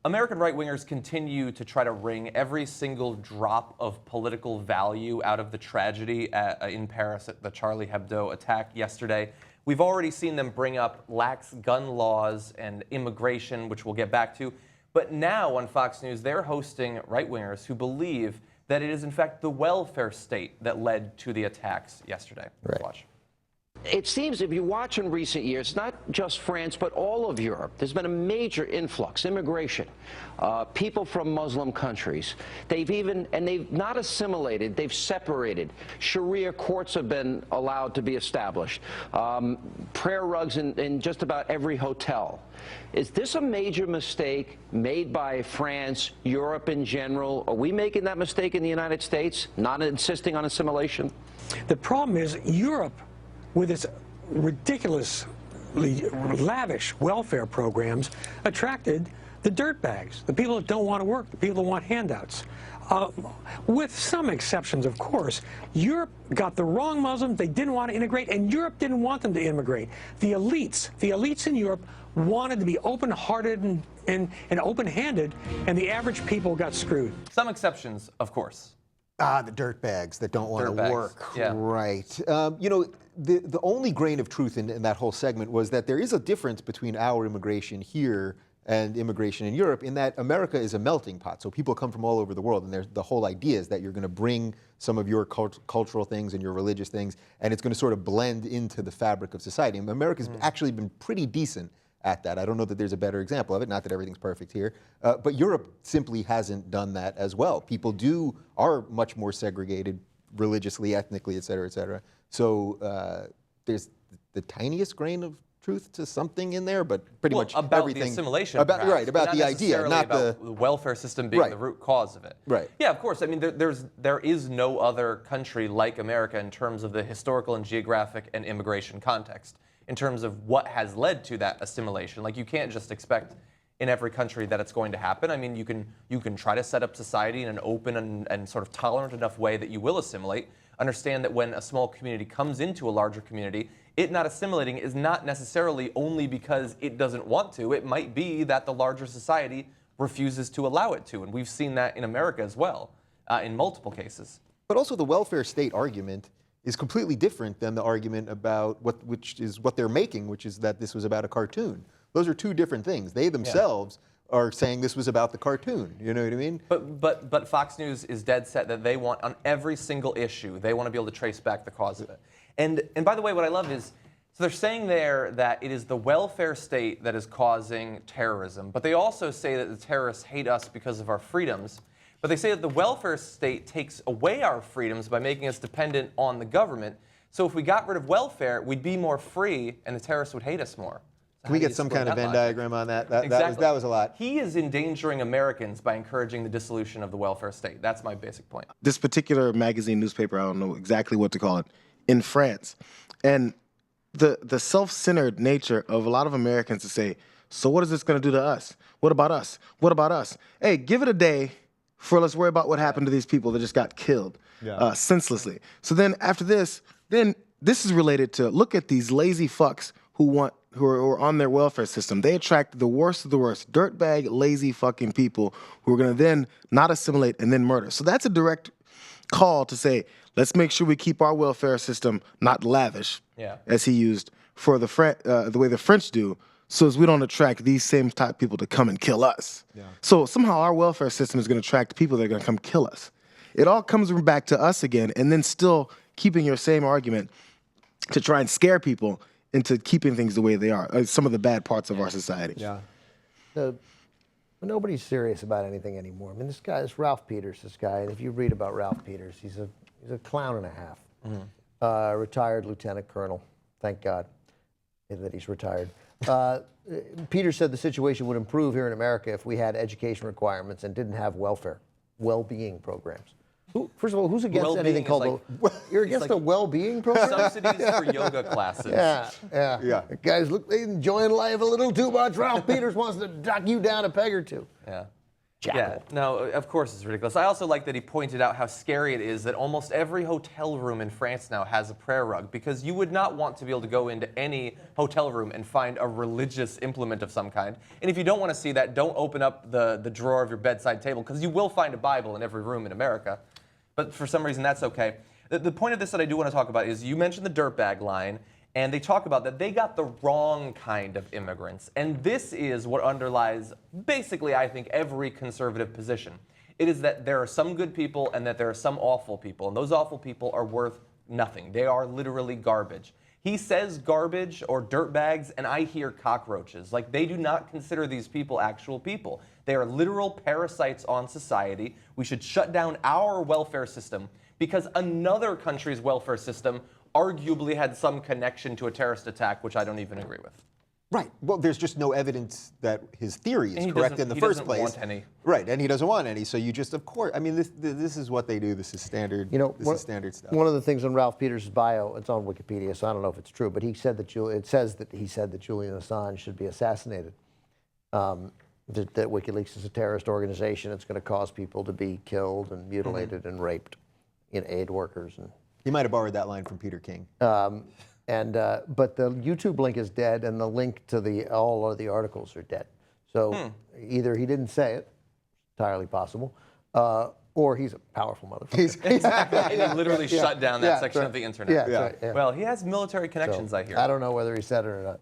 American right-wingers continue to try to wring every single drop of political value out of the tragedy in Paris at the Charlie Hebdo attack yesterday. We've already seen them bring up lax gun laws and immigration, which we'll get back to. But now on Fox News, they're hosting right-wingers who believe that it is, in fact, the welfare state that led to the attacks yesterday. Let's watch. It seems if you watch in recent years, not just France, but all of Europe, there's been a major influx, immigration, people from Muslim countries. They've not assimilated, they've separated. Sharia courts have been allowed to be established. Prayer rugs in just about every hotel. Is this a major mistake made by France, Europe in general? Are we making that mistake in the United States, not insisting on assimilation? The problem is Europe, with its ridiculously lavish welfare programs, attracted the dirtbags, the people that don't want to work, the people that want handouts. With some exceptions, of course. Europe got the wrong Muslims. They didn't want to integrate, and Europe didn't want them to immigrate. The elites in Europe wanted to be open-hearted and open-handed, and the average people got screwed. Some exceptions, of course. The dirtbags that don't want to work. Yeah. Right. You know, the only grain of truth in that whole segment was that there is a difference between our immigration here and immigration in Europe, in that America is a melting pot. So people come from all over the world, and the whole idea is that you're going to bring some of your cultural things and your religious things, and it's going to sort of blend into the fabric of society. And America's actually been pretty decent at that. I don't know that there's a better example of it, not that everything's perfect here, but Europe simply hasn't done that as well. People are much more segregated religiously, ethnically, et cetera, et cetera. So there's the tiniest grain of truth to something in there, but pretty much about everything. The assimilation, about perhaps, the idea, not about the welfare system being the root cause of it. Right. Yeah, of course. I mean, there is no other country like America in terms of the historical and geographic and immigration context, in terms of what has led to that assimilation. Like, you can't just expect in every country that it's going to happen. I mean, you can try to set up society in an open and sort of tolerant enough way that you will assimilate. Understand that when a small community comes into a larger community, it not assimilating is not necessarily only because it doesn't want to. It might be that the larger society refuses to allow it to. And we've seen that in America as well, in multiple cases. But also the welfare state argument is completely different than the argument about which is what they're making, which is that this was about a cartoon. Those are two different things. They themselves are saying this was about the cartoon. You know what I mean? But Fox News is dead set that they want, on every single issue, they want to be able to trace back the cause of it. And by the way, what I love is, so they're saying there that it is the welfare state that is causing terrorism, but they also say that the terrorists hate us because of our freedoms. But they say that the welfare state takes away our freedoms by making us dependent on the government. So if we got rid of welfare, we'd be more free, and the terrorists would hate us more. Can we get some kind of Venn diagram on that? Exactly. That was a lot. He is endangering Americans by encouraging the dissolution of the welfare state. That's my basic point. This particular magazine, newspaper, I don't know exactly what to call it, in France. And the self-centered nature of a lot of Americans to say, so what is this going to do to us? What about us? What about us? Hey, give it a day for let's worry about what happened to these people that just got killed senselessly. So then after this, then this is related to, look at these lazy fucks who are on their welfare system. They attract the worst of the worst, dirtbag, lazy fucking people who are going to then not assimilate and then murder. So that's a direct call to say, let's make sure we keep our welfare system not lavish, as he used, for the way the French do, so as we don't attract these same type of people to come and kill us. So somehow our welfare system is going to attract people that are going to come kill us. It all comes back to us again, and then still keeping your same argument to try and scare people into keeping things the way they are, some of the bad parts of our society. Nobody's serious about anything anymore. I mean, this Ralph Peters, and if you read about Ralph Peters, he's a clown and a half. Retired lieutenant colonel, thank God that he's retired. Peters said the situation would improve here in America if we had education requirements and didn't have well-being programs. First of all, who's against anything called you're against a well-being program? Subsidies for yoga classes. Yeah. Guys, look, they enjoying life a little too much. Ralph Peters wants to knock you down a peg or two. Yeah. Yeah, no, of course it's ridiculous. I also like that he pointed out how scary it is that almost every hotel room in France now has a prayer rug, because you would not want to be able to go into any hotel room and find a religious implement of some kind. And if you don't want to see that, don't open up the drawer of your bedside table, because you will find a Bible in every room in America. But for some reason, that's okay. The point of this that I do want to talk about is you mentioned the dirtbag line, and they talk about that they got the wrong kind of immigrants. And this is what underlies basically, I think, every conservative position. It is that there are some good people and that there are some awful people. And those awful people are worth nothing. They are literally garbage. He says garbage or dirtbags, and I hear cockroaches. Like, they do not consider these people actual people. They are literal parasites on society. We should shut down our welfare system because another country's welfare system arguably had some connection to a terrorist attack, which I don't even agree with. Right. Well, there's just no evidence that his theory is correct in the first place. He doesn't want any. Right, and he doesn't want any. So you just, of course, I mean, this is what they do. This is standard. This is standard stuff. One of the things in Ralph Peters' bio, it's on Wikipedia, so I don't know if it's true, but he said that he said that Julian Assange should be assassinated. That WikiLeaks is a terrorist organization. It's going to cause people to be killed and mutilated and raped, aid workers and. He might have borrowed that line from Peter King. But the YouTube link is dead, and the link to all of the articles are dead. So either he didn't say it, entirely possible, or he's a powerful motherfucker. Exactly. And he literally shut down that section of the internet. Yeah. Right, yeah. Well, he has military connections, So, I hear. I don't know whether he said it or not.